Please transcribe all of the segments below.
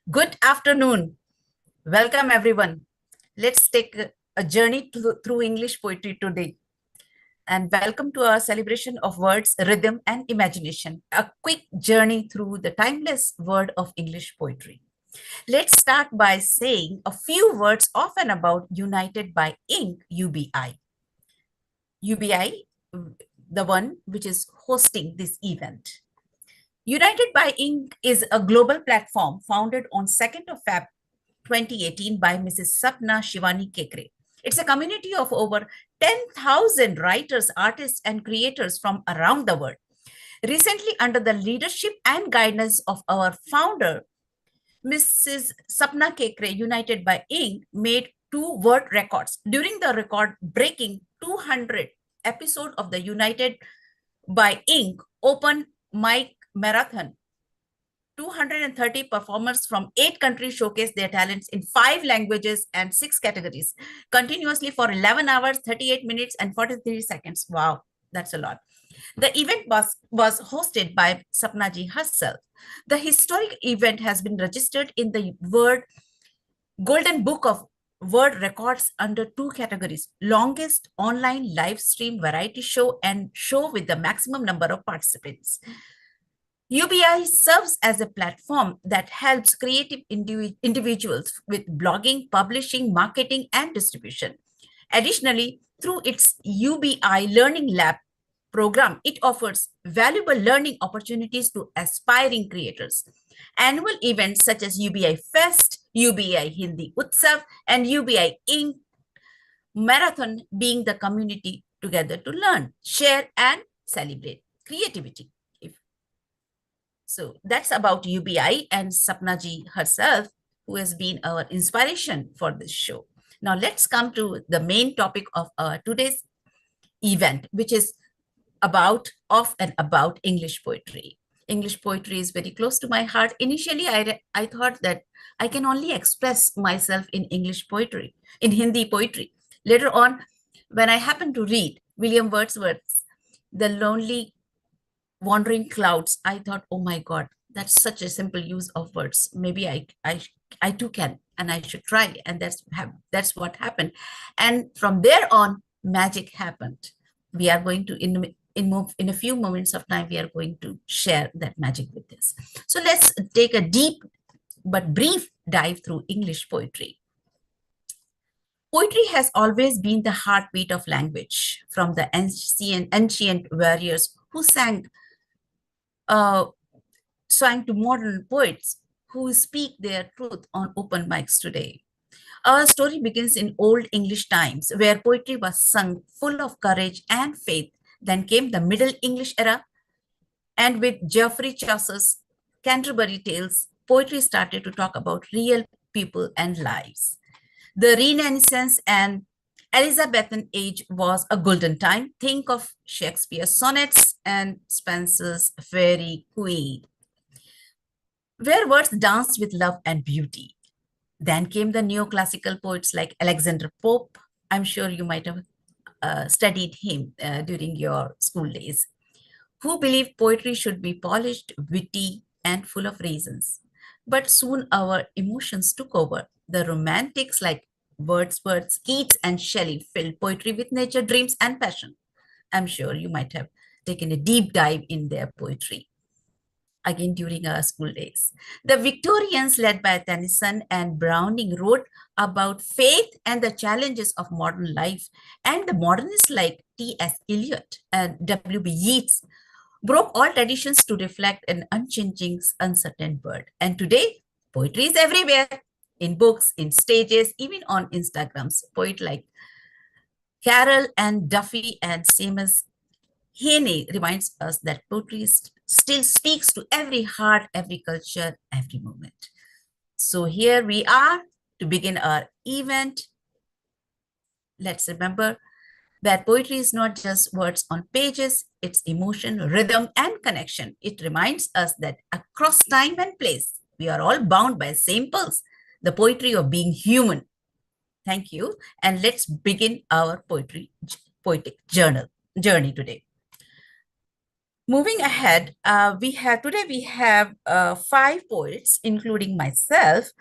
Good afternoon. Welcome, everyone. Let's take a journey through English poetry today. And welcome to our celebration of words, rhythm, and imagination. A quick journey through the timeless word of English poetry. Let's start by saying a few words of and about United by Ink, UBI. UBI, the one which is hosting this event. United by Ink is a global platform founded on 2nd of Feb 2018 by Mrs. Sapna Shivani Kekre. It's a community of over 10,000 writers, artists, and creators from around the world. Recently, under the leadership and guidance of our founder, Mrs. Sapna Kekre, United by Ink, made two world records. During the record breaking 200 episode of the United by Ink open mic marathon, 230 performers from 8 countries showcased their talents in 5 languages and 6 categories continuously for 11 hours, 38 minutes, and 43 seconds. Wow, that's a lot. The event was hosted by Sapnaji herself. The historic event has been registered in the Golden Book of World Records under 2 categories: longest online live stream variety show and show with the maximum number of participants. UBI serves as a platform that helps creative individuals with blogging, publishing, marketing, and distribution. Additionally, through its UBI Learning Lab program, it offers valuable learning opportunities to aspiring creators. Annual events such as UBI Fest, UBI Hindi Utsav, and UBI Ink Marathon being the community together to learn, share, and celebrate creativity. So that's about UBI and Sapnaji herself, who has been our inspiration for this show. Now let's come to the main topic of today's event, which is of and about English poetry. English poetry is very close to my heart. Initially, I thought that I can only express myself in English poetry, in Hindi poetry. Later on, when I happened to read William Wordsworth's The Lonely Wandering Clouds, I thought, oh my God, that's such a simple use of words. Maybe I too can, and I should try. And that's what happened. And from there on, magic happened. We are going to in a few moments of time, we are going to share that magic with us. So let's take a deep but brief dive through English poetry. Poetry has always been the heartbeat of language, from the ancient warriors who uh, sang to modern poets who speak their truth on open mics today. Our story begins in Old English times, where poetry was sung full of courage and faith. Then came the Middle English era, and with Geoffrey Chaucer's Canterbury Tales, poetry started to talk about real people and lives. The Renaissance and Elizabethan age was a golden time. Think of Shakespeare's sonnets and Spenser's Faerie Queene, where words danced with love and beauty. Then came the neoclassical poets like Alexander Pope. I'm sure you might have studied him during your school days, who believed poetry should be polished, witty, and full of reasons. But soon our emotions took over. The romantics like Wordsworth, Keats, and Shelley filled poetry with nature, dreams, and passion. I'm sure you might have taken a deep dive in their poetry again during our school days. The Victorians, led by Tennyson and Browning, wrote about faith and the challenges of modern life, and the modernists like T.S. Eliot and W.B. Yeats broke all traditions to reflect an unchanging, uncertain world. And today, poetry is everywhere, in books, in stages, even on Instagrams. Poet like Carol and Duffy and Seamus Heaney reminds us that poetry still speaks to every heart, every culture, every moment. So here we are to begin our event. Let's remember that poetry is not just words on pages, it's emotion, rhythm, and connection. It reminds us that across time and place, we are all bound by the same pulse, the poetry of being human. Thank you. And let's begin our poetic journey today. Moving ahead, today we have 5 poets, including myself,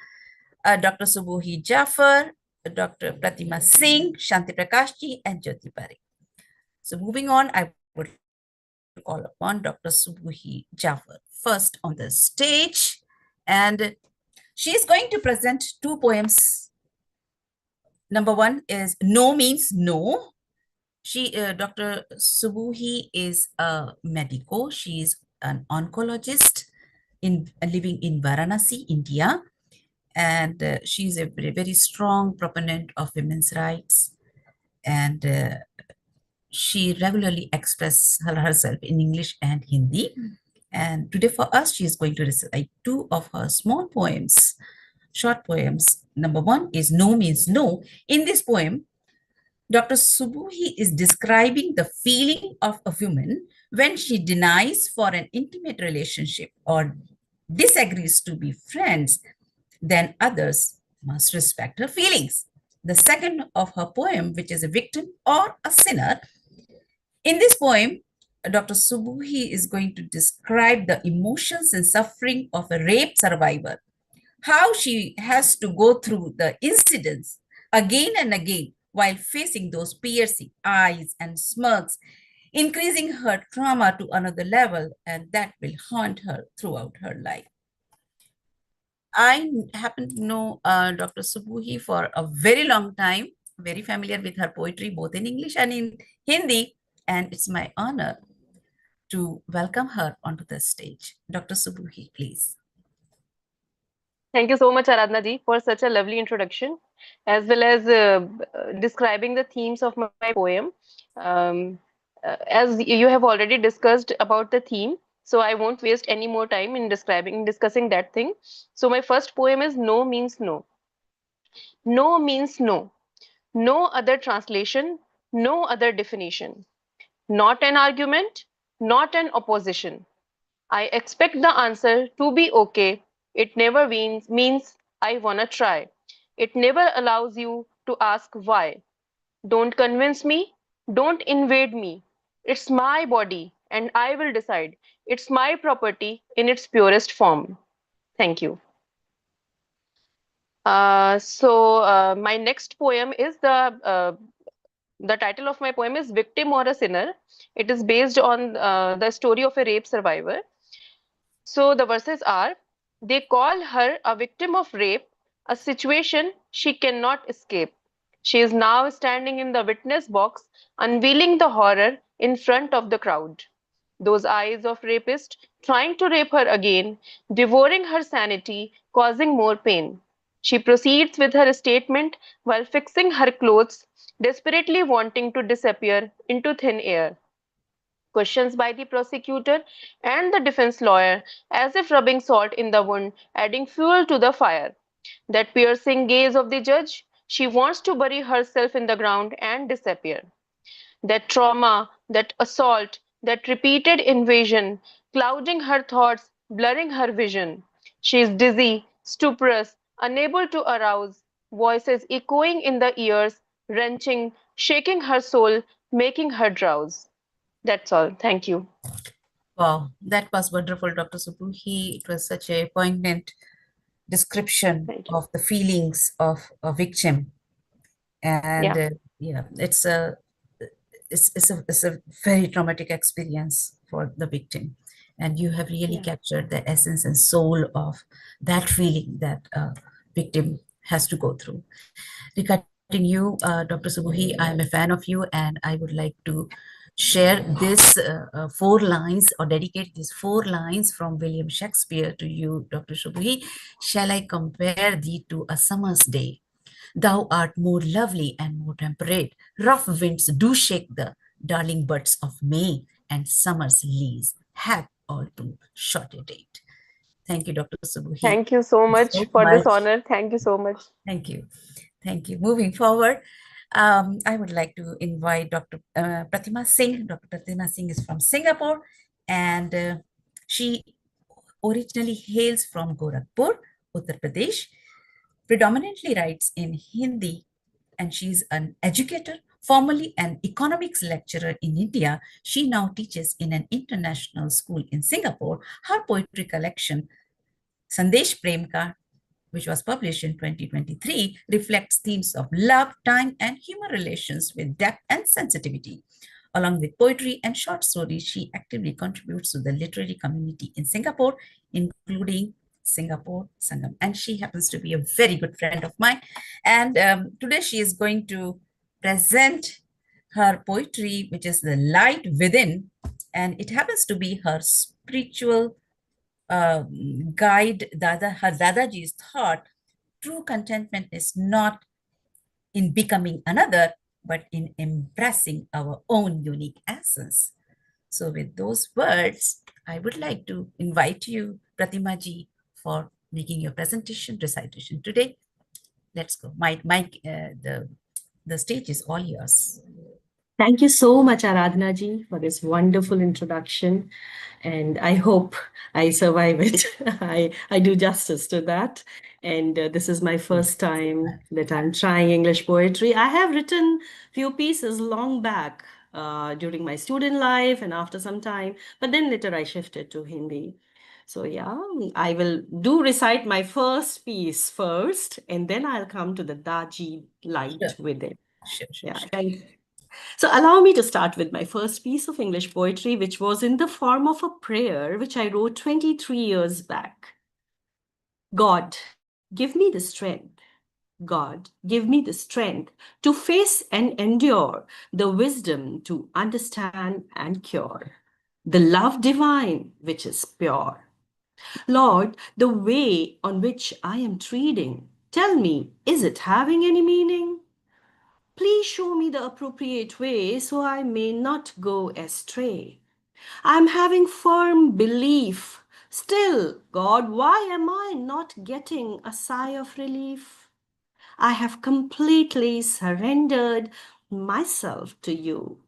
Dr. Subuhi Jafar, Dr. Pratima Singh, Shanti Prakashji, and Jyoti Parekh. So moving on, I would call upon Dr. Subuhi Jafar first on the stage, and she is going to present 2 poems. Number one is No Means No. Dr. Subuhi is a medico. She is an oncologist living in Varanasi, India, and she is a very, very strong proponent of women's rights, and she regularly expresses herself in English and Hindi. And today for us, she is going to recite 2 of her small poems, short poems. Number one is No Means No. In this poem, Dr. Subuhi is describing the feeling of a woman when she denies for an intimate relationship or disagrees to be friends, then others must respect her feelings. The second of her poem, which is a victim or a sinner, in this poem, Dr. Subuhi is going to describe the emotions and suffering of a rape survivor, how she has to go through the incidents again and again while facing those piercing eyes and smirks, increasing her trauma to another level, and that will haunt her throughout her life. I happen to know Dr. Subuhi for a very long time, very familiar with her poetry, both in English and in Hindi, and it's my honor to welcome her onto the stage. Dr. Subuhi, please. Thank you so much, Aradhana ji, for such a lovely introduction, as well as describing the themes of my poem. As you have already discussed about the theme, so I won't waste any more time in discussing that thing. So my first poem is No Means No. No means no. No other translation, no other definition. Not an argument, not an opposition. I expect the answer to be okay. It never means I wanna try. It never allows you to ask why. Don't convince me. Don't invade me. It's my body and I will decide. It's my property in its purest form. Thank you. My next poem is the title of my poem is Victim or a Sinner. It is based on the story of a rape survivor. So the verses are, they call her a victim of rape, a situation she cannot escape. She is now standing in the witness box, unveiling the horror in front of the crowd. Those eyes of rapist trying to rape her again, devouring her sanity, causing more pain. She proceeds with her statement while fixing her clothes, desperately wanting to disappear into thin air. Questions by the prosecutor and the defense lawyer, as if rubbing salt in the wound, adding fuel to the fire. That piercing gaze of the judge, she wants to bury herself in the ground and disappear. That trauma, that assault, that repeated invasion, clouding her thoughts, blurring her vision. She is dizzy, stuporous, unable to arouse, voices echoing in the ears, wrenching, shaking her soul, making her drowse. That's all. Thank you. Wow, that was wonderful, Dr. Subuhi. It was such a poignant description Thank you. of the feelings of a victim. And Yeah. yeah, it's a very traumatic experience for the victim. And you have really Yeah. captured the essence and soul of that feeling that a victim has to go through. Regarding you, Dr. Subuhi, I am a fan of you, and I would like to share this 4 lines or dedicate these 4 lines from William Shakespeare to you, Dr. Subuhi. Shall I compare thee to a summer's day? Thou art more lovely and more temperate. Rough winds do shake the darling buds of May, and summer's leaves hath all too short a date. Thank you, Dr. Subuhi, Thank you so so much for this much. honor. Thank you so much. Thank you. Thank you. Moving forward, I would like to invite Dr. Pratima Singh. Dr. Pratima Singh is from Singapore, and she originally hails from Gorakhpur, Uttar Pradesh, predominantly writes in Hindi, and she's an educator, Formerly an economics lecturer in India, she now teaches in an international school in Singapore. Her poetry collection, Sandesh Prem Ka, which was published in 2023, reflects themes of love, time, and human relations with depth and sensitivity. Along with poetry and short stories, she actively contributes to the literary community in Singapore, including Singapore Sangam. And she happens to be a very good friend of mine. And today she is going to present her poetry, which is The Light Within. And it happens to be her spiritual guide, her Dadaji's thought. True contentment is not in becoming another, but in embracing our own unique essence. So with those words, I would like to invite you, Pratima ji, for making your presentation recitation today. Let's go. The stage is all yours. Thank you so much, Aradhana ji, for this wonderful introduction. And I hope I survive it. I do justice to that. And this is my first time that I'm trying English poetry. I have written few pieces long back during my student life and after some time, but then later I shifted to Hindi. So yeah, I will recite my first piece first, and then I'll come to the Daji light with it. Sure. Yeah, thank you. So allow me to start with my first piece of English poetry, which was in the form of a prayer, which I wrote 23 years back. God, give me the strength. God, give me the strength to face and endure, the wisdom to understand and cure, the love divine which is pure. Lord, the way on which I am treading, tell me, is it having any meaning? Please show me the appropriate way so I may not go astray. I'm having firm belief. Still, God, why am I not getting a sigh of relief? I have completely surrendered myself to you.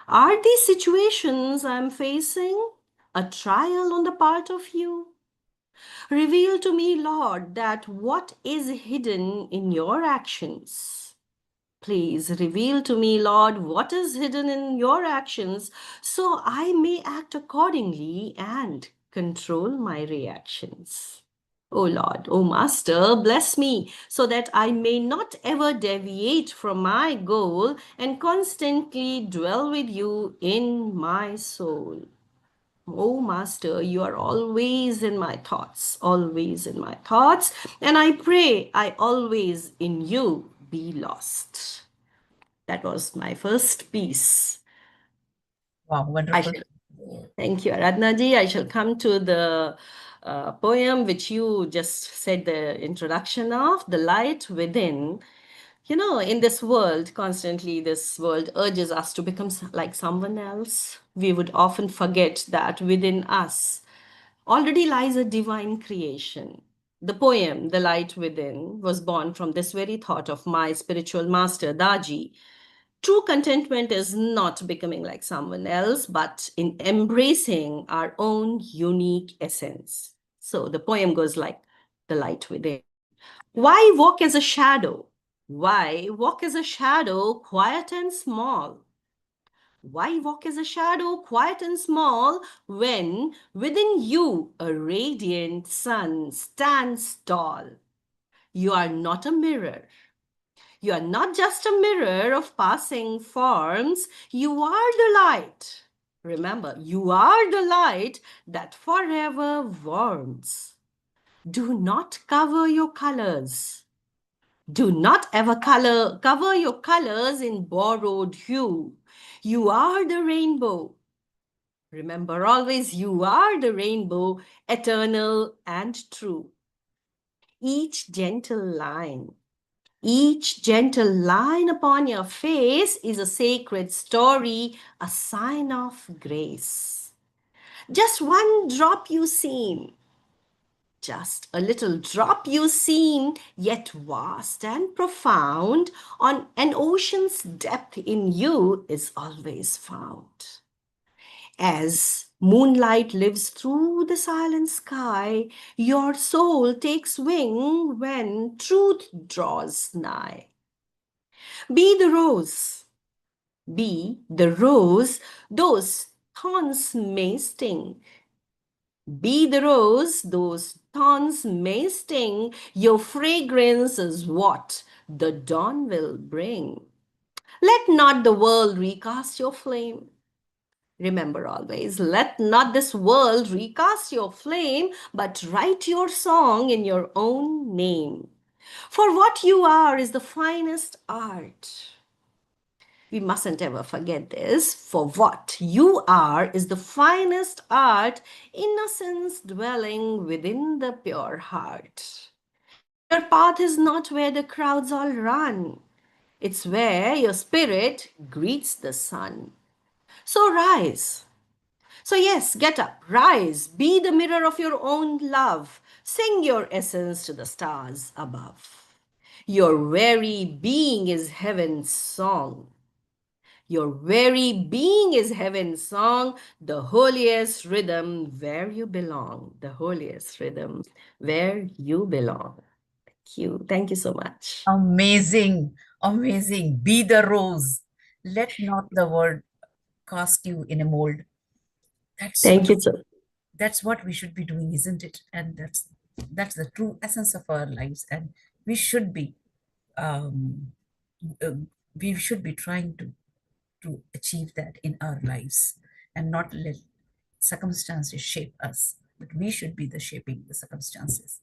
Are these situations I'm facing a trial on the part of you? Reveal to me, Lord, that what is hidden in your actions. Please reveal to me, Lord, what is hidden in your actions so I may act accordingly and control my reactions. O Lord, O Master, bless me so that I may not ever deviate from my goal and constantly dwell with you in my soul. Oh, Master, you are always in my thoughts, and I pray I always in you be lost. That was my first piece. Wow, wonderful. Thank you, Aradhana ji. I shall come to the poem which you just said the introduction of, The Light Within. You know, in this world, constantly this world urges us to become like someone else. We would often forget that within us already lies a divine creation. The poem, The Light Within, was born from this very thought of my spiritual master, Daji. True contentment is not becoming like someone else, but in embracing our own unique essence. So the poem goes like The Light Within. Why walk as a shadow? Why walk as a shadow, quiet and small? Why walk as a shadow, quiet and small, when within you a radiant sun stands tall? You are not a mirror. You are not just a mirror of passing forms. You are the light. Remember, you are the light that forever warms. Do not cover your colors. Do not ever cover your colors in borrowed hue. You are the rainbow. Remember always, you are the rainbow, eternal and true. Each gentle line upon your face is a sacred story, a sign of grace. Just one drop you seem, just a little drop you seem, yet vast and profound, on an ocean's depth in you is always found. As moonlight lives through the silent sky, your soul takes wing when truth draws nigh. Be the rose, Be the rose, those thorns may sting. Be the rose, those thorns may sting. Your fragrance is what the dawn will bring. Let not the world recast your flame. Remember always, let not this world recast your flame, but write your song in your own name. For what you are is the finest art. We mustn't ever forget this. For what you are is the finest art, innocence dwelling within the pure heart. Your path is not where the crowds all run. It's where your spirit greets the sun. So rise. So, yes, get up, rise, be the mirror of your own love. Sing your essence to the stars above. Your very being is heaven's song. Your very being is heaven's song, the holiest rhythm where you belong. The holiest rhythm where you belong. Thank you. Thank you so much. Amazing, amazing. Be the rose. Let not the world cast you in a mold. Thank you so That's what we should be doing, isn't it? And that's the true essence of our lives. And we should be um, uh, we should be trying to achieve that in our lives and not let circumstances shape us, but we should be the shaping the circumstances.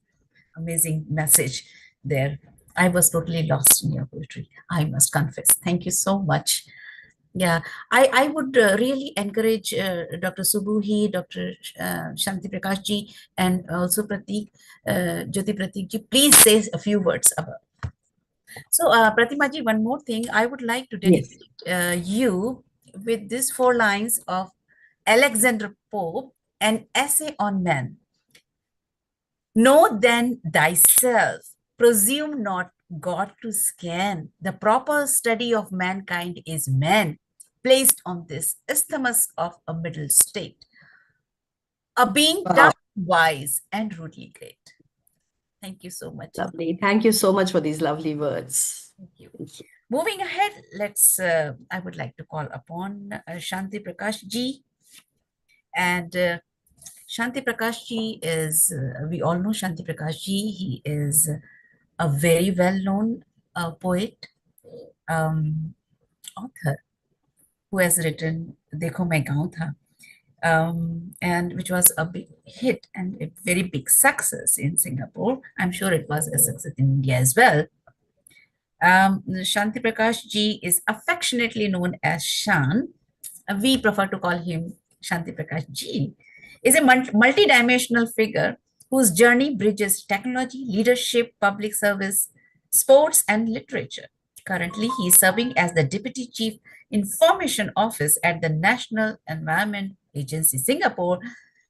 Amazing message there. I was totally lost in your poetry, I must confess. Thank you so much. Yeah, I would really encourage Dr. Subhuhi, Dr. Shanti Prakash ji, and also Pratik, Jyoti Pratik ji, please say a few words about. So, Pratima ji, one more thing, I would like to dedicate you with these 4 lines of Alexander Pope, an essay on man. Know then thyself, presume not God to scan. The proper study of mankind is man, placed on this isthmus of a middle state, a being dark, wise, and rudely great. Thank you so much. lovely. Thank you so much for these lovely words. Thank you. Moving ahead, I would like to call upon Shanti Prakash ji. And Shanti Prakash ji is, we all know Shanti Prakash ji. He is a very well-known poet, author, who has written Dekho Main Gaun Tha, and which was a big hit and a very big success in Singapore. I'm sure it was a success in India as well. Shanti Prakash ji is affectionately known as Shan. We prefer to call him Shanti Prakash ji. Is a multi-dimensional figure whose journey bridges technology, leadership, public service, sports, and literature. Currently, he is serving as the Deputy Chief Information Office at the National Environment Agency, Singapore.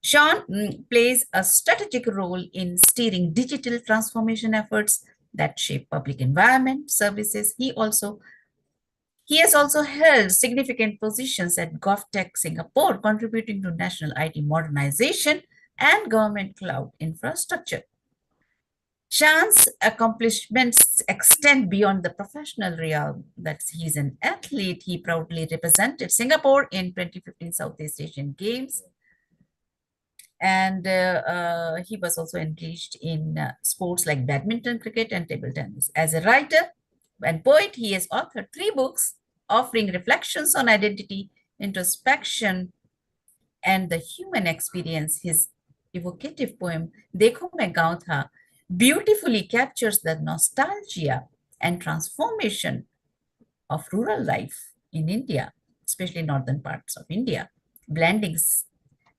Sean plays a strategic role in steering digital transformation efforts that shape public environment services. He has also held significant positions at GovTech Singapore, contributing to national IT modernization and government cloud infrastructure. Shan's accomplishments extend beyond the professional realm. That he's an athlete. He proudly represented Singapore in 2015 Southeast Asian Games. And he was also engaged in sports like badminton, cricket, and table tennis. As a writer and poet, he has authored 3 books offering reflections on identity, introspection, and the human experience. His evocative poem, Dekho Main Gaun Tha, beautifully captures the nostalgia and transformation of rural life in India, especially northern parts of India,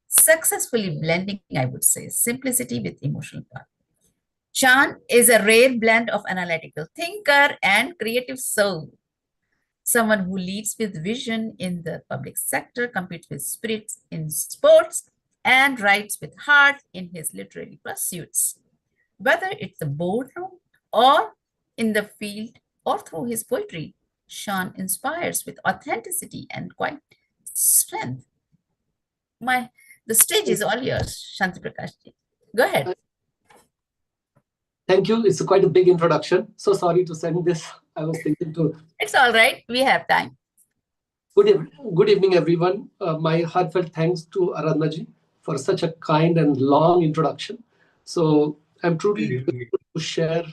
successfully blending, I would say, simplicity with emotional power. Shan is a rare blend of analytical thinker and creative soul. Someone who leads with vision in the public sector, competes with spirits in sports, and writes with heart in his literary pursuits. Whether it's the boardroom or in the field or through his poetry, Shan inspires with authenticity and quiet strength. The stage is all yours, Shanti Prakash ji. Go ahead. Thank you. It's quite a big introduction. So sorry to send this. I was thinking to. It's all right. We have time. Good evening, everyone. My heartfelt thanks to Aradhana ji for such a kind and long introduction. So I'm truly grateful to share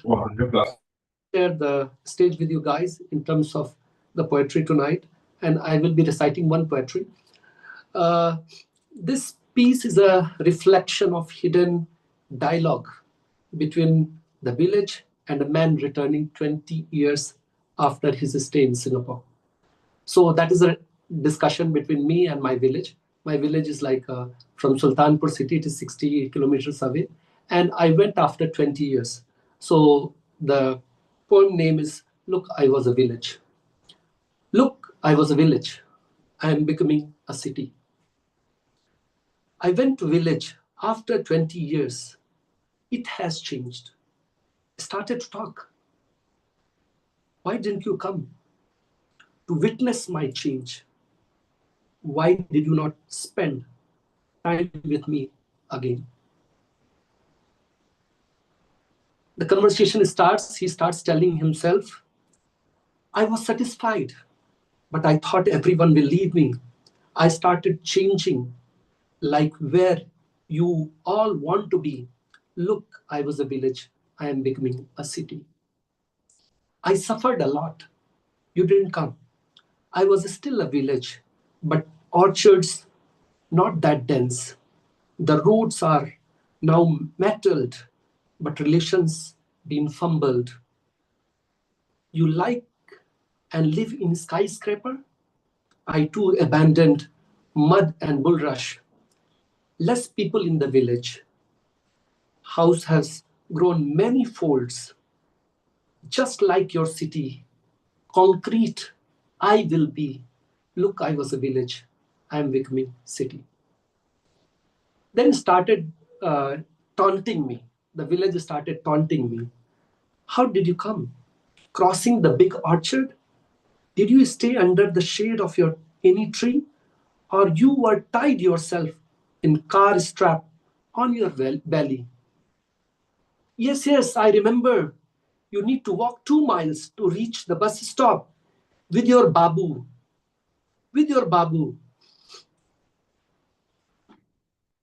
the stage with you guys in terms of the poetry tonight, and I will be reciting one poetry. Uh, this piece is a reflection of hidden dialogue between the village and a man returning 20 years after his stay in Singapore. So that is a discussion between me and my village. My village is like from Sultanpur city, it is 60 kilometers away. And I went after 20 years. So the poem name is Look, I Was a Village. Look, I was a village. I am becoming a city. I went to village after 20 years. It has changed. I started to talk. Why didn't you come to witness my change? Why did you not spend time with me again? The conversation starts. He starts telling himself, I was satisfied, but I thought everyone will leave me. I started changing, like where you all want to be. Look, I was a village. I am becoming a city. I suffered a lot. You didn't come. I was still a village, but orchards not that dense. The roads are now metalled, but relations been fumbled. You like and live in skyscraper? I too abandoned mud and bulrush. Less people in the village. House has grown many folds. Just like your city, concrete, I will be. Look, I was a village. I am becoming city. Then started taunting me. The village started taunting me. How did you come? Crossing the big orchard? Did you stay under the shade of your any tree? Or you were tied yourself in car strap on your belly? Yes, yes, I remember. You need to walk 2 miles to reach the bus stop with your babu. With your babu.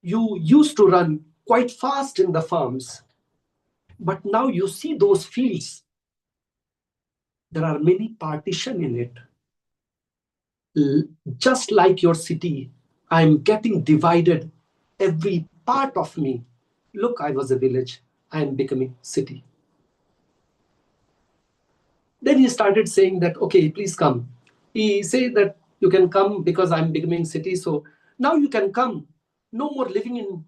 You used to run quite fast in the farms. But now you see those fields. There are many partition in it. Just like your city, I'm getting divided. Every part of me. Look, I was a village. I am becoming city. Then he started saying that, okay, please come. He said that you can come because I'm becoming city. So now you can come. No more living in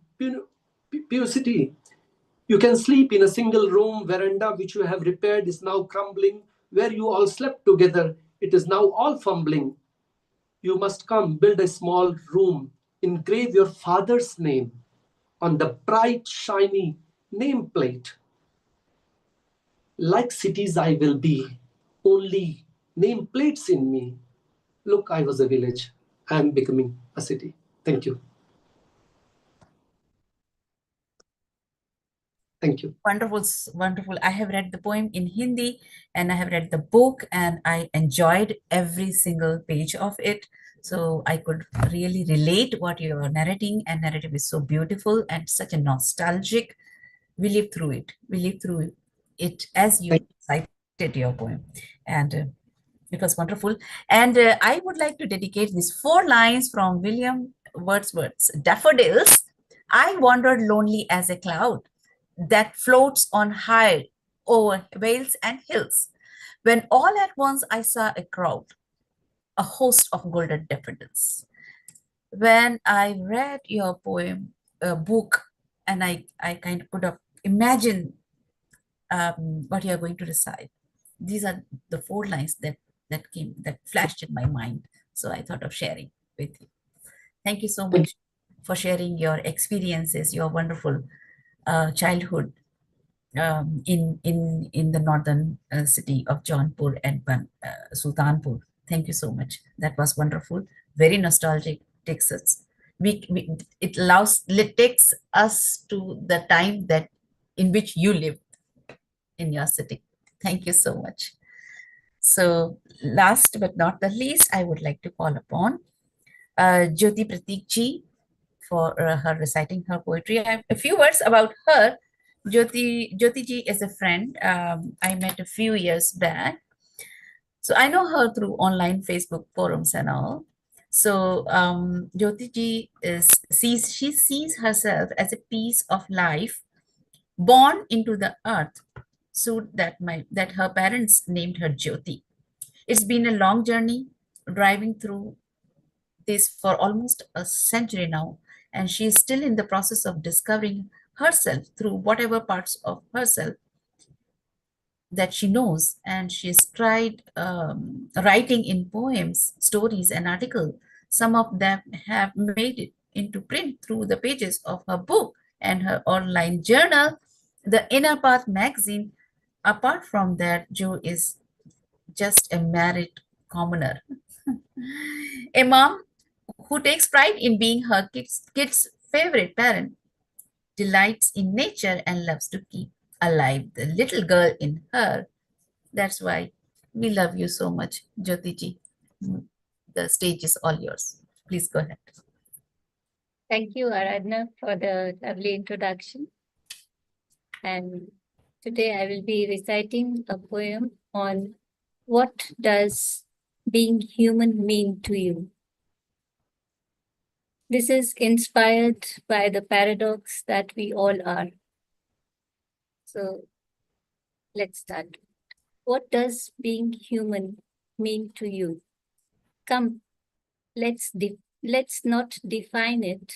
pure city. You can sleep in a single room veranda which you have repaired is now crumbling. Where you all slept together, it is now all fumbling. You must come, build a small room, engrave your father's name on the bright, shiny nameplate. Like cities I will be, only nameplates in me. Look, I was a village. I am becoming a city. Thank you. Thank you. Wonderful, wonderful. I have read the poem in Hindi and I have read the book and I enjoyed every single page of it. So I could really relate what you are narrating, and narrative is so beautiful and such a nostalgic. We live through it. We live through it as you cited your poem, and it was wonderful. And I would like to dedicate these 4 lines from William Wordsworth's Daffodils. I wandered lonely as a cloud that floats on high over vales and hills, when all at once I saw a crowd, a host of golden daffodils. When I read your poem, book, and I kind of could have imagined what you are going to recite. These are the 4 lines that flashed in my mind. So I thought of sharing with you. Thank you so much for sharing your experiences, your wonderful childhood in the northern city of Jaunpur and Sultanpur. Thank you so much. That was wonderful. Very nostalgic. Takes us. It takes us to the time that in which you lived in your city. Thank you so much. So last but not the least, I would like to call upon Jyoti Pratik ji for her reciting her poetry. A few words about her. Jyoti ji is a friend I met a few years back. So I know her through online Facebook forums and all. So Jyoti ji she sees herself as a piece of life born into the earth, so that her parents named her Jyoti. It's been a long journey driving through this for almost a century now, and she is still in the process of discovering herself through whatever parts of herself that she knows. And she's tried writing in poems, stories, and articles. Some of them have made it into print through the pages of her book and her online journal, The Inner Path magazine. Apart from that, Jo is just a married commoner. A mom who takes pride in being her kid's favorite parent, delights in nature, and loves to keep alive the little girl in her. That's why we love you so much, Jyotiji. The stage is all yours. Please go ahead. Thank you, Aradhana, for the lovely introduction. And today I will be reciting a poem on what does being human mean to you. This is inspired by the paradox that we all are. So let's start. What does being human mean to you? Come, let's not define it,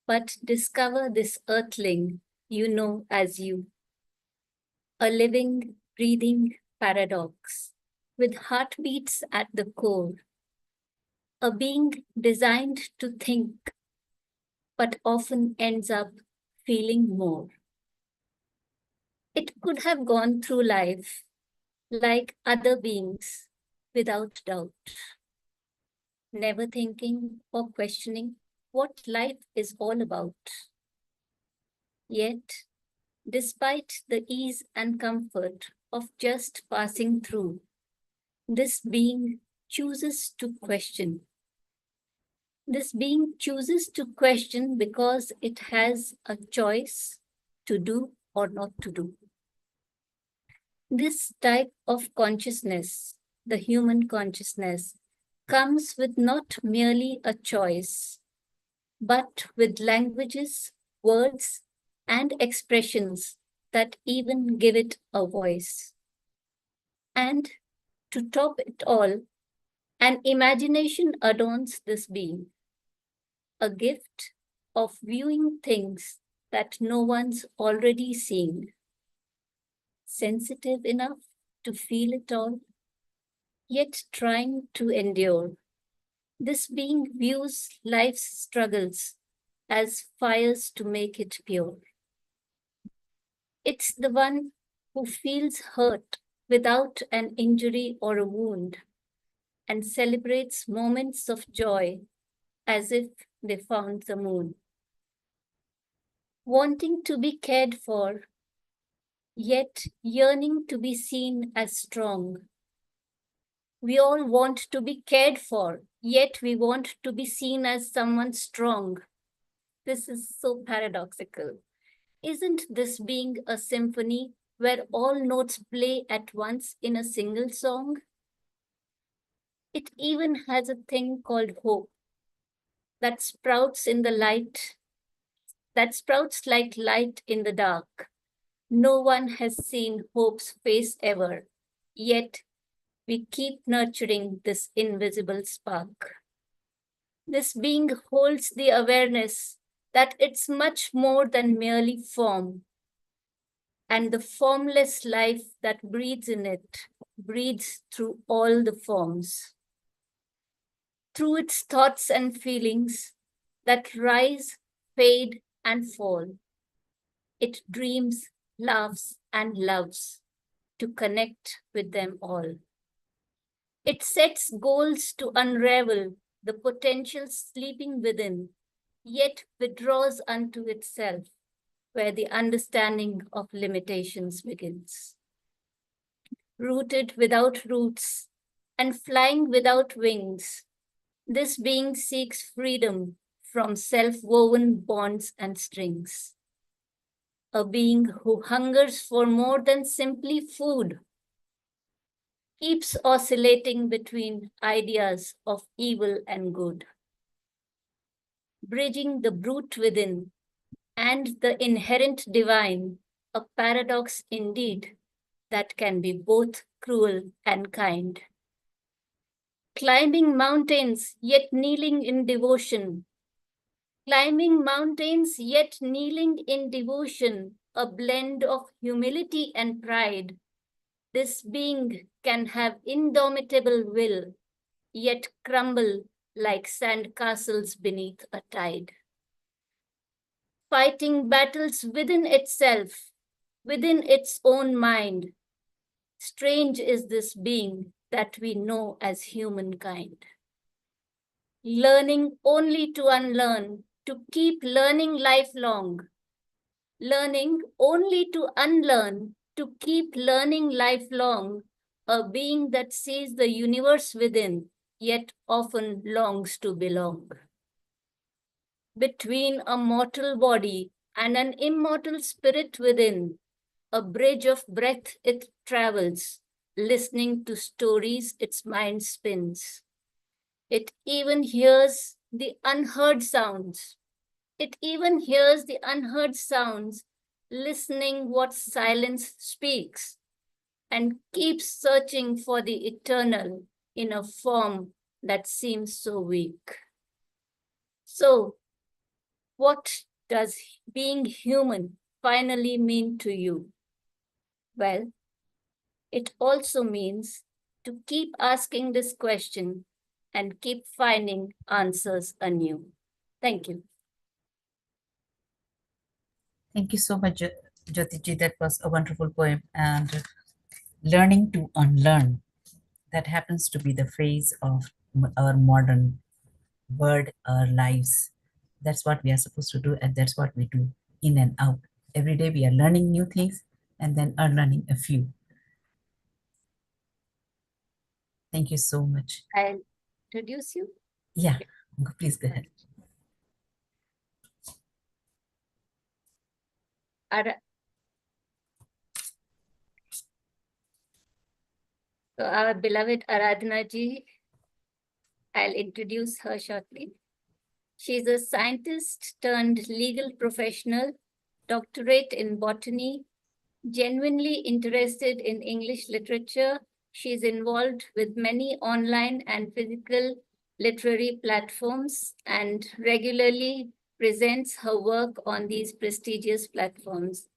but discover this earthling you know as you. A living, breathing paradox with heartbeats at the core. A being designed to think, but often ends up feeling more. It could have gone through life like other beings without doubt, never thinking or questioning what life is all about. Yet, despite the ease and comfort of just passing through, this being chooses to question. This being chooses to question because it has a choice to do or not to do. This type of consciousness, the human consciousness, comes with not merely a choice, but with languages, words, and expressions that even give it a voice. And to top it all, an imagination adorns this being, a gift of viewing things that no one's already seen, sensitive enough to feel it all, yet trying to endure. This being views life's struggles as fires to make it pure. It's the one who feels hurt without an injury or a wound and celebrates moments of joy as if they found the moon. Wanting to be cared for, yet yearning to be seen as strong. We all want to be cared for, yet we want to be seen as someone strong. This is so paradoxical. Isn't this being a symphony where all notes play at once in a single song? It even has a thing called hope that sprouts in the light, that sprouts like light in the dark. No one has seen hope's face ever, yet we keep nurturing this invisible spark. This being holds the awareness that it's much more than merely form, and the formless life that breathes in it breathes through all the forms. Through its thoughts and feelings that rise, fade, and fall, it dreams, laughs, and loves to connect with them all. It sets goals to unravel the potential sleeping within, yet withdraws unto itself, where the understanding of limitations begins. rooted without roots, and flying without wings. This being seeks freedom from self-woven bonds and strings. A being who hungers for more than simply food, keeps oscillating between ideas of evil and good, bridging the brute within and the inherent divine, a paradox indeed that can be both cruel and kind. Climbing mountains, yet kneeling in devotion. Climbing mountains, yet kneeling in devotion, a blend of humility and pride. This being can have indomitable will, yet crumble like sand castles beneath a tide. Fighting battles within itself, within its own mind. Strange is this being that we know as humankind. Learning only to unlearn, to keep learning lifelong. Learning only to unlearn, to keep learning lifelong. A being that sees the universe within, yet often longs to belong. Between a mortal body and an immortal spirit within, a bridge of breath it travels, listening to stories its mind spins. It even hears the unheard sounds. It even hears the unheard sounds, listening what silence speaks, and keeps searching for the eternal in a form that seems so weak. So, what does being human finally mean to you? Well, it also means to keep asking this question and keep finding answers anew. Thank you. Thank you so much, Jyotiji. That was a wonderful poem. And learning to unlearn, that happens to be the phase of our modern world, our lives. That's what we are supposed to do, and that's what we do in and out. Every day we are learning new things and then unlearning a few. Thank you so much. I'll introduce you. Yeah, please go ahead. So our beloved Aradhana ji, I'll introduce her shortly. She's a scientist turned legal professional, doctorate in botany, genuinely interested in English literature. She's involved with many online and physical literary platforms and regularly presents her work on these prestigious platforms.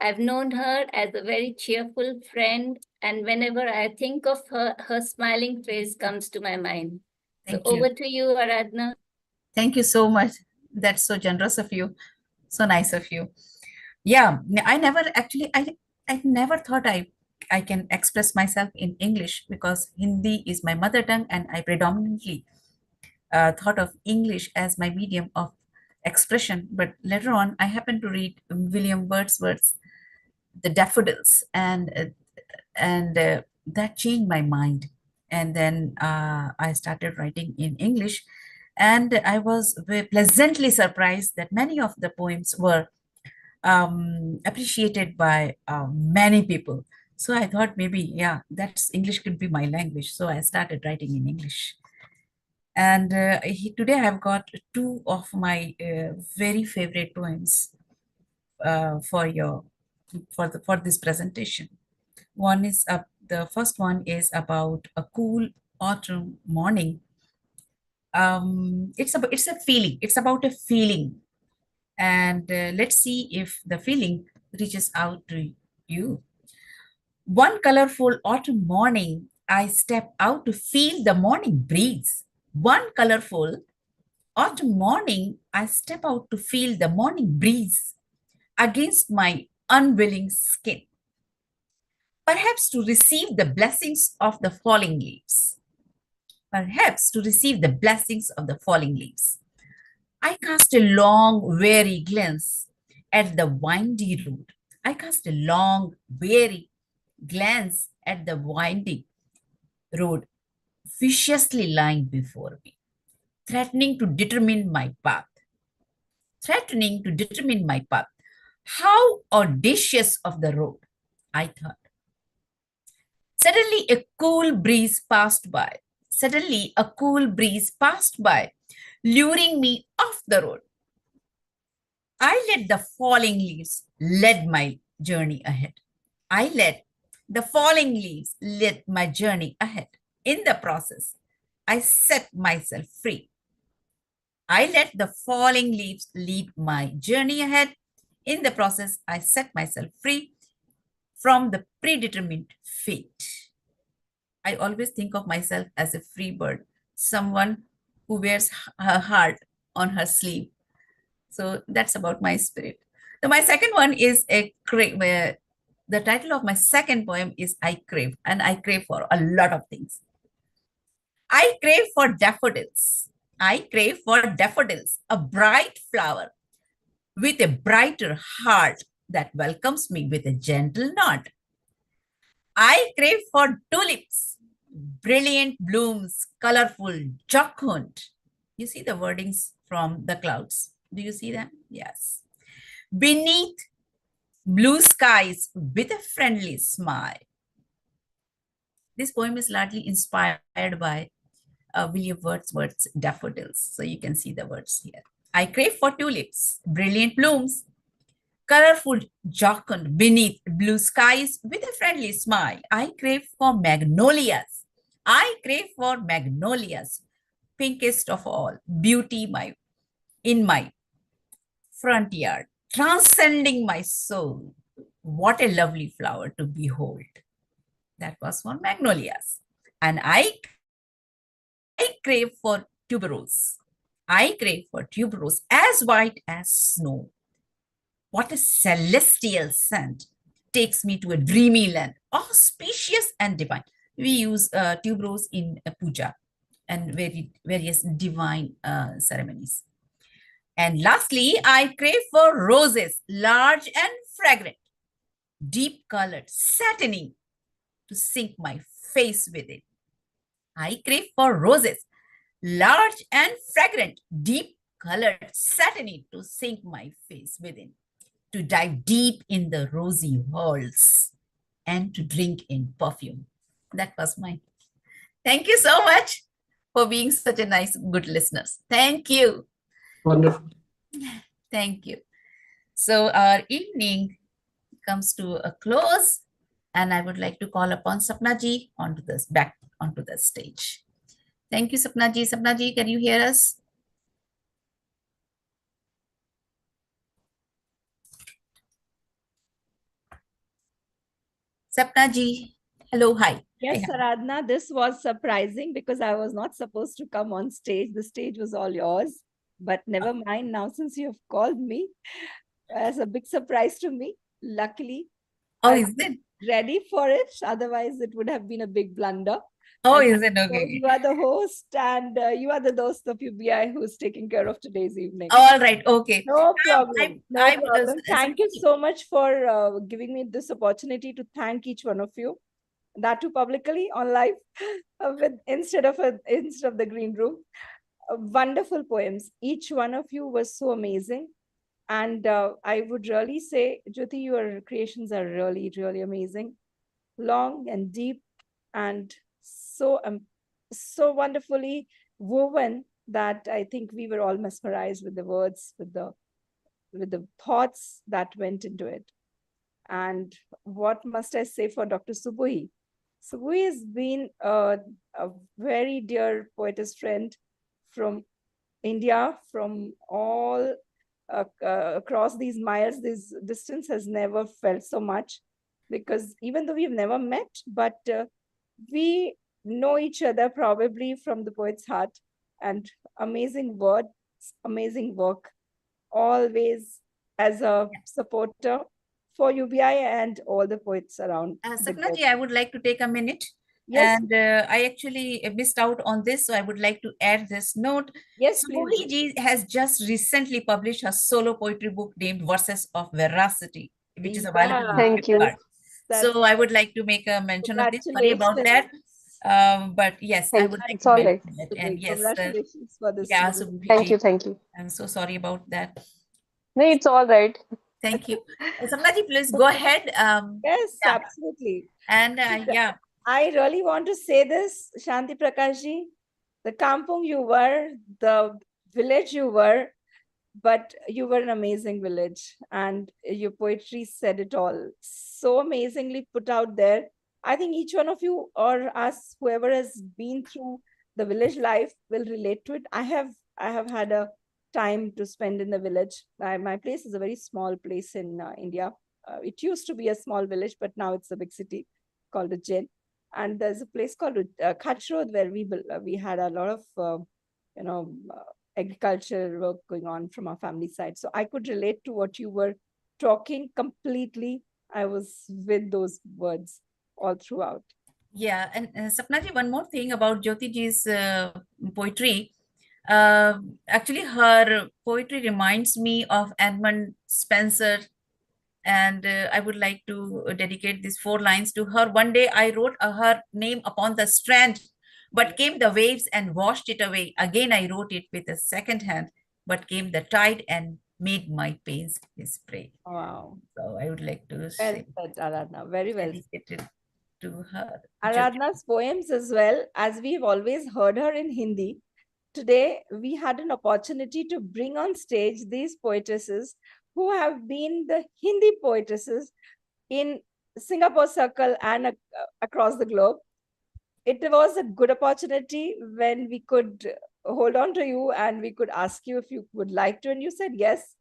I've known her as a very cheerful friend, and whenever I think of her, her smiling face comes to my mind. Thank So you. over to you, Aradhana. Thank you so much. That's so generous of you. So nice of you. Yeah, I never thought I can express myself in English because Hindi is my mother tongue, and I predominantly thought of English as my medium of expression. But later on, I happened to read William Wordsworth's The Daffodils, and that changed my mind. And then I started writing in English, and I was very pleasantly surprised that many of the poems were appreciated by many people. So I thought maybe, yeah, that's English could be my language. So I started writing in English. And today I've got two of my very favorite poems for this presentation. One is the first one is about a cool autumn morning. It's a feeling. It's about a feeling, and let's see if the feeling reaches out to you. One colorful autumn morning, I step out to feel the morning breeze. One colorful autumn morning, I step out to feel the morning breeze against my unwilling skin. Perhaps to receive the blessings of the falling leaves. Perhaps to receive the blessings of the falling leaves. I cast a long, weary glance at the windy road. I cast a long, weary glance at the winding road viciously lying before me, threatening to determine my path. Threatening to determine my path. How audacious of the road, I thought. Suddenly a cool breeze passed by. Suddenly a cool breeze passed by, luring me off the road. I let the falling leaves lead my journey ahead. I let the falling leaves lead my journey ahead. In the process, I set myself free. I let the falling leaves lead my journey ahead. In the process, I set myself free from the predetermined fate. I always think of myself as a free bird, someone who wears her heart on her sleeve. So that's about my spirit. So my second one is a crave. The title of my second poem is I Crave, and I crave for a lot of things. I crave for daffodils. I crave for daffodils, a bright flower with a brighter heart that welcomes me with a gentle nod. I crave for tulips, brilliant blooms, colorful, jocund. You see the wordings from the clouds. Do you see them? Yes. Beneath blue skies with a friendly smile. This poem is largely inspired by William Wordsworth's Daffodils. So you can see the words here. I crave for tulips, brilliant blooms, colorful jocund beneath blue skies with a friendly smile. I crave for magnolias. I crave for magnolias, pinkest of all, beauty in my front yard, transcending my soul. What a lovely flower to behold. That was for magnolias. And I crave for tuberose. I crave for tuberose as white as snow. What a celestial scent takes me to a dreamy land, auspicious and divine. We use tuberose in puja and various divine ceremonies. And lastly, I crave for roses, large and fragrant, deep colored, satiny, to sink my face within. I crave for roses, large and fragrant, deep colored, satiny, to sink my face within, to dive deep in the rosy halls, and to drink in perfume. That was mine. Thank you so much for being such a nice, good listeners. Thank you. Wonderful. Thank you. So our evening comes to a close, and I would like to call upon Sapna ji back onto the stage. Thank you, Sapna ji. Sapna ji, can you hear us? Sapna ji, hello, hi. Yes, Hi. Aradhana, this was surprising because I was not supposed to come on stage. The stage was all yours. But never mind now, since you have called me, as a big surprise to me. Luckily, Oh, I is it? ready for it. Otherwise, it would have been a big blunder. Oh, And is it? so Okay. you are the host and you are the host of UBI who's taking care of today's evening. All right. Okay. No problem. No I would, problem. Thank you so much for giving me this opportunity to thank each one of you. That too publicly on live instead of the green room. Wonderful poems. Each one of you was so amazing. And I would really say, Jyoti, your creations are really, really amazing. Long and deep and so wonderfully woven that I think we were all mesmerized with the words, with the thoughts that went into it. And what must I say for Dr. Subui? Subui has been a very dear poetess friend from India, from all across these miles. This distance has never felt so much, because even though we've never met, but we know each other probably from the poet's heart. And amazing words, amazing work, always as a supporter for UBI and all the poets around. Sapna ji, I would like to take a minute. Yes. And I actually missed out on this, so I would like to add this note. Yes, Subui ji has just recently published a solo poetry book named Verses of Veracity, which is available. Yeah. Thank you. So I would like to make a mention of this. Sorry about that. Congratulations. But yes, I Thank would you. like It's to all mention right. that. And yes, Congratulations for this. yeah, wonderful- Thank Subhiji, you. Thank you. I'm so sorry about that. No, it's all right. Thank you. Sapnaji, please go ahead. Yes, Yeah. absolutely. And yeah, I really want to say this, Shanti Prakashji, the kampung you were, the village you were, but you were an amazing village and your poetry said it all. So amazingly put out there. I think each one of you or us, whoever has been through the village life will relate to it. I have had a time to spend in the village. My place is a very small place in India. It used to be a small village, but now it's a big city called Ujjain. And there's a place called Khatchrod where we had a lot of agriculture work going on from our family side. So I could relate to what you were talking completely. I was with those words all throughout. yeah. And Sapnaji, one more thing about Jyoti ji's poetry. Actually, her poetry reminds me of Edmund Spenser, and I would like to dedicate these 4 lines to her. One day I wrote her name upon the strand, but came the waves and washed it away. Again I wrote it with a second hand, but came the tide and made my pains his prey. Wow. So I would like to Well say, said, Aradhana. Very well. dedicated to her. Aradhana's poems as well, as we've always heard her in Hindi. Today, we had an opportunity to bring on stage these poetesses who have been the Hindi poetesses in Singapore Circle and across the globe. It was a good opportunity when we could hold on to you and we could ask you if you would like to. And you said yes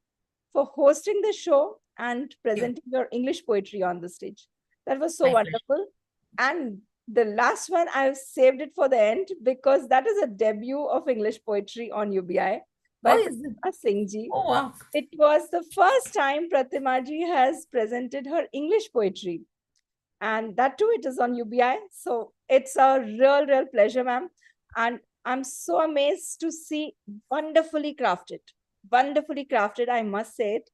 for hosting the show and presenting your English poetry on the stage. That was so My pleasure. wonderful. And the last one, I've saved it for the end because that is a debut of English poetry on UBI by Oh, is it? Pratima Singh ji. Oh, wow. It was the first time Pratima ji has presented her English poetry. And that too, it is on UBI. So it's a real pleasure, ma'am. And I'm so amazed to see wonderfully crafted, I must say it.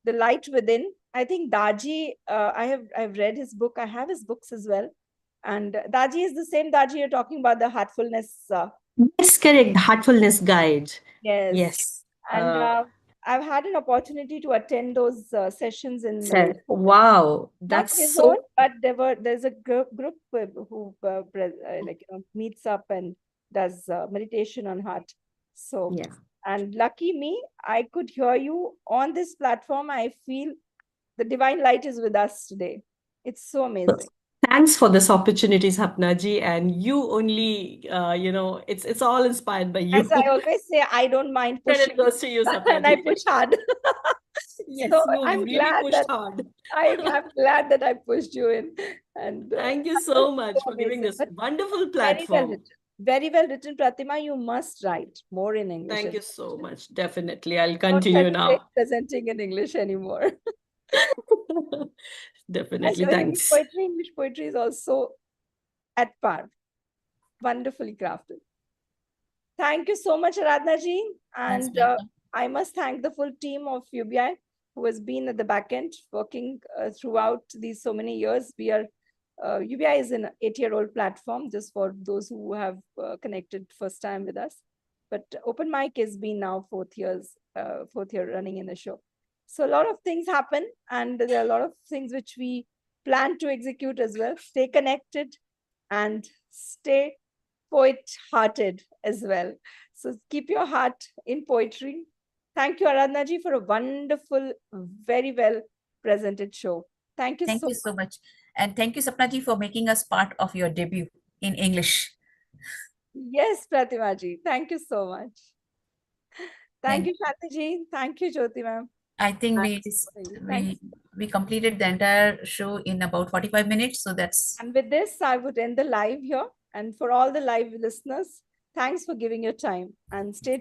The Light Within. I think Daji, I've read his book. I have his books as well. And Daji is the same Daji you're talking about, the Heartfulness. Yes, correct. Heartfulness Guide. Yes. Yes. And I've had an opportunity to attend those sessions in Said, wow, not that's his so own, but there's a group who meets up and does meditation on heart. So yeah. and lucky me, I could hear you on this platform. I feel the divine light is with us today. It's so amazing. Thanks for this opportunity, Sapnaji. And you only, it's all inspired by you. As I always say, I don't mind pushing. Credit goes to you, And I Sapnaji. push hard. Yes, So you I'm really glad pushed that hard. I'm glad that I pushed you in. And Thank you so much so for giving amazing. this But wonderful very well platform. written. Very well written, Pratima. You must write more in English. Thank you so much. Definitely. I'll Don't continue hesitate now. presenting in English anymore. As Definitely. your Hindi Thanks. poetry, English poetry is also at par. Wonderfully crafted. Thank you so much, Aradhana ji. Most And welcome. I must thank the full team of UBI who has been at the back end working throughout these so many years. UBI is an 8-year-old platform, just for those who have connected first time with us. But Open Mic has been now 4th year running in the show. So a lot of things happen, and there are a lot of things which we plan to execute as well. Stay connected and stay poet-hearted as well. So keep your heart in poetry. Thank you, Aradhana ji, for a wonderful, very well presented show. Thank you Thank so you so much. And thank you, Sapnaji, for making us part of your debut in English. Yes, Pratima ji. Thank you so much. Thank you, Shanti ji. Thank you, Jyoti ma'am. I think Thanks. we completed the entire show in about 45 minutes. So that's And with this, I would end the live here. And for all the live listeners, thanks for giving your time and stay